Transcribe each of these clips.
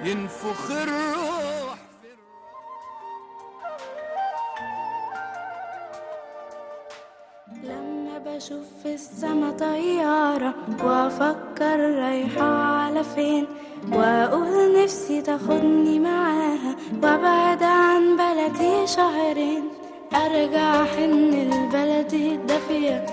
ينفخ الروح. لما بشوف في السما طيارة وأفكر رايحة على فين، وأقول نفسي تاخدني معاها وأبعد عن بلدي شهرين، أرجع أحن لبلدي الدافية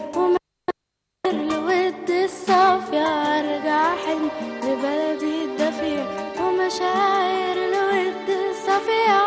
الود الصافية، أرجع أحن لبلدي الدافية ومشاعر الود الصافية.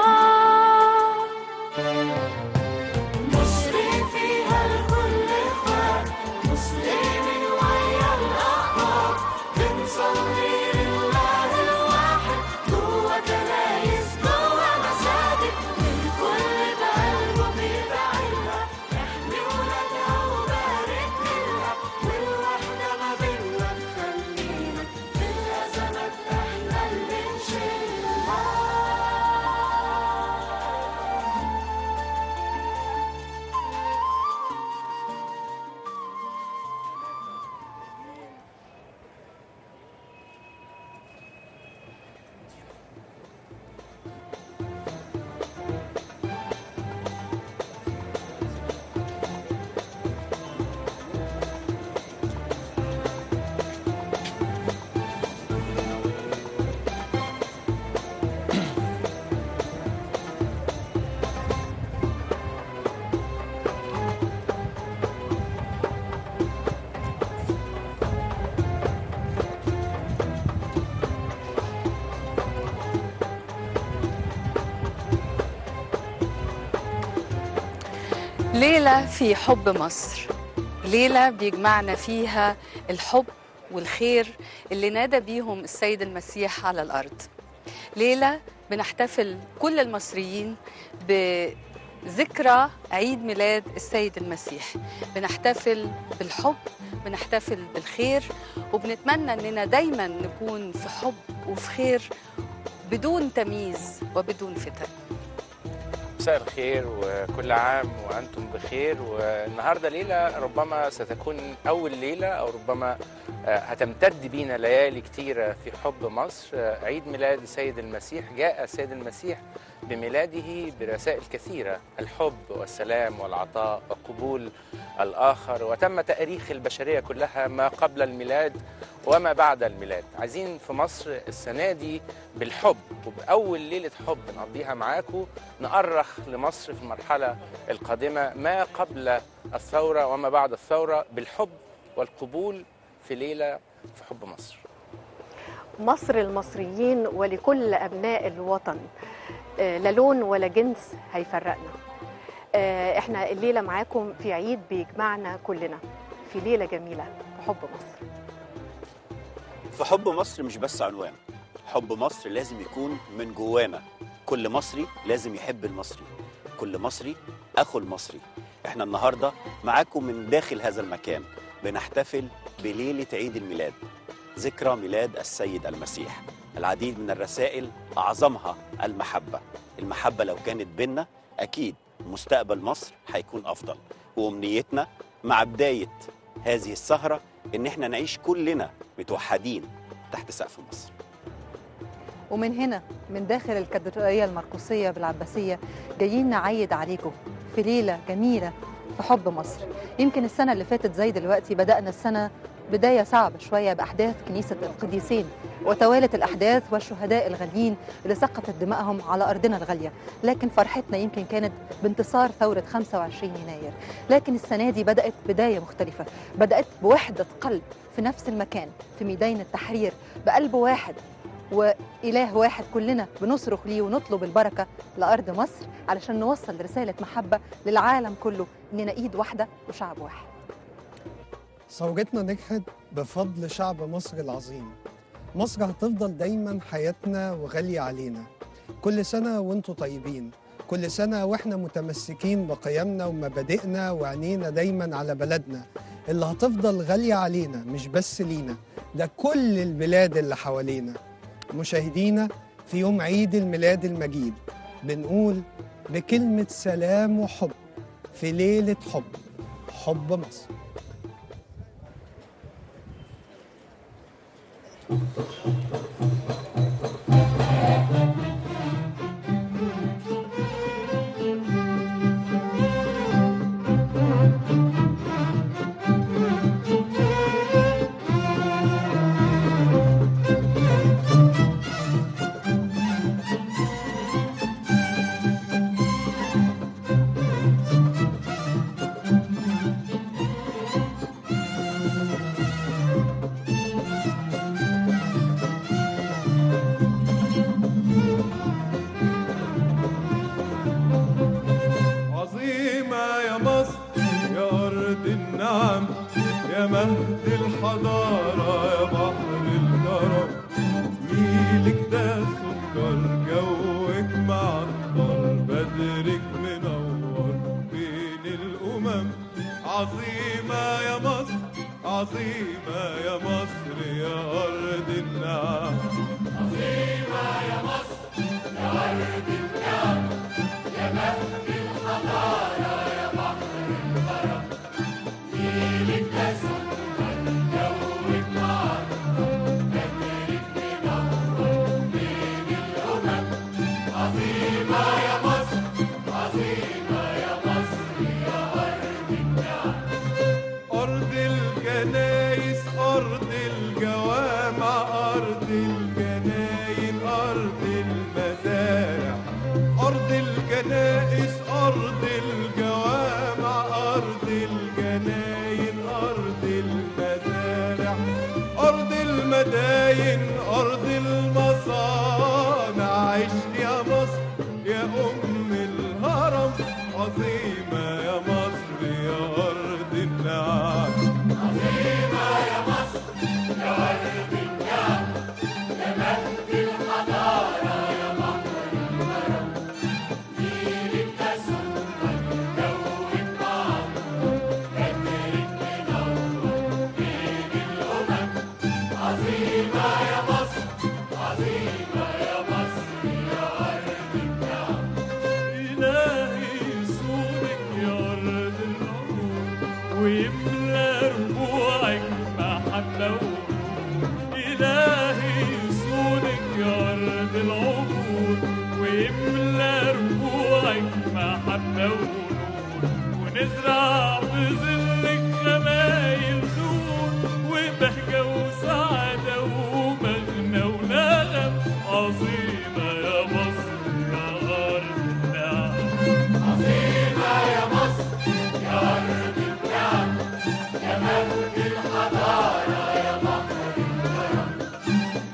ليلة في حب مصر، ليلة بيجمعنا فيها الحب والخير اللي نادى بيهم السيد المسيح على الأرض. ليلة بنحتفل كل المصريين بذكرى عيد ميلاد السيد المسيح، بنحتفل بالحب، بنحتفل بالخير، وبنتمنى أننا دايما نكون في حب وفي خير بدون تمييز وبدون فتن. مساء الخير وكل عام وأنتم بخير. والنهاردة ليلة ربما ستكون أول ليلة أو ربما هتمتد بينا ليالي كتيرة في حب مصر. عيد ميلاد السيد المسيح، جاء السيد المسيح بميلاده برسائل كثيرة: الحب والسلام والعطاء وقبول الآخر، وتم تأريخ البشرية كلها ما قبل الميلاد وما بعد الميلاد. عايزين في مصر السنة دي بالحب وبأول ليلة حب نقضيها معاكم نأرخ لمصر في المرحلة القادمة ما قبل الثورة وما بعد الثورة بالحب والقبول في ليلة في حب مصر. مصر المصريين ولكل أبناء الوطن، لا لون ولا جنس هيفرقنا. احنا الليلة معاكم في عيد بيجمعنا كلنا في ليلة جميلة في حب مصر. في حب مصر مش بس عنوان، حب مصر لازم يكون من جوانا. كل مصري لازم يحب المصري، كل مصري أخو المصري. احنا النهاردة معاكم من داخل هذا المكان بنحتفل بليلة عيد الميلاد، ذكرى ميلاد السيد المسيح. العديد من الرسائل أعظمها المحبة. المحبة لو كانت بينا أكيد مستقبل مصر هيكون أفضل. وأمنيتنا مع بداية هذه السهرة إن احنا نعيش كلنا متوحدين تحت سقف مصر. ومن هنا من داخل الكاتدرائية المرقسية بالعباسية جايين نعيد عليكم في ليلة جميلة في حب مصر. يمكن السنة اللي فاتت زي دلوقتي بدأنا السنة بداية صعبة شوية بأحداث كنيسة القديسين، وتوالت الأحداث والشهداء الغاليين اللي سقطت دمائهم على أرضنا الغالية. لكن فرحتنا يمكن كانت بانتصار ثورة 25 يناير. لكن السنة دي بدأت بداية مختلفة، بدأت بوحدة قلب في نفس المكان في ميدان التحرير، بقلب واحد وإله واحد كلنا بنصرخ ليه ونطلب البركة لأرض مصر علشان نوصل رسالة محبة للعالم كله إننا إيد واحدة وشعب واحد. ثورتنا نجحت بفضل شعب مصر العظيم. مصر هتفضل دايما حياتنا وغالية علينا. كل سنة وانتوا طيبين، كل سنة واحنا متمسكين بقيمنا ومبادئنا وعينينا دايما على بلدنا اللي هتفضل غالية علينا، مش بس لينا، ده كل البلاد اللي حوالينا. مشاهدينا، في يوم عيد الميلاد المجيد بنقول بكلمة سلام وحب في ليلة حب، حب مصر. نيلك ده سكر جوك معطر بدرك منور بين الأمم عظيمة يا مصر عظيمة يا مصر يا أرض النعم عظيمة يا مصر يا أرض النعم يا مهد الحضارة يا بحر الكرم نيلك ده سكر جوك معطر بدرك منور بين الأمم عظيمة يا مصر عظيمة يا مصر يا أرض النعم أرض الكنايس أرض الجوامع أرض الجناين أرض المزارع أرض الكنائس أرض الجوامع أرض الجناين أرض المزارع أرض المداين أرض المصانع عشت يا مصر يا أم الهرم عظيمة يا مصر يا أرض النعم عظيمة يا مصر يا أرض النعم يا مهد الحضارة يا بحر الكرم نيلك ده سكر جوك معطر بدرك منور بين الأمم عظيمة يا مصر عظيمة يا مصر يا أرض النعم إلهي يسودك يا أرض النور ويملى ربوعك محبة ونور إلهي يسودك يا أرض العبور ويملى ربوعك محبة ونور ونزرع بظلك خمايل زور وبهجة وسعادة ومغنى ونغم عظيمة يا مصر يا أرض النعم عظيمة يا مصر يا أرض النعم يا مهد الحضارة يا بحر الكرم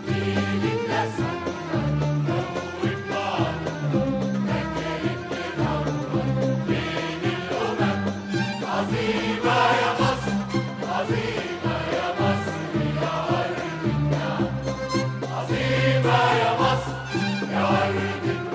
نيلك ده سكر جوك معطر بدرك منور بين الأمم عظيمة يا مصر عظيمة يا مصر يا أرض النعم عظيمة يا مصر يا أرض النعم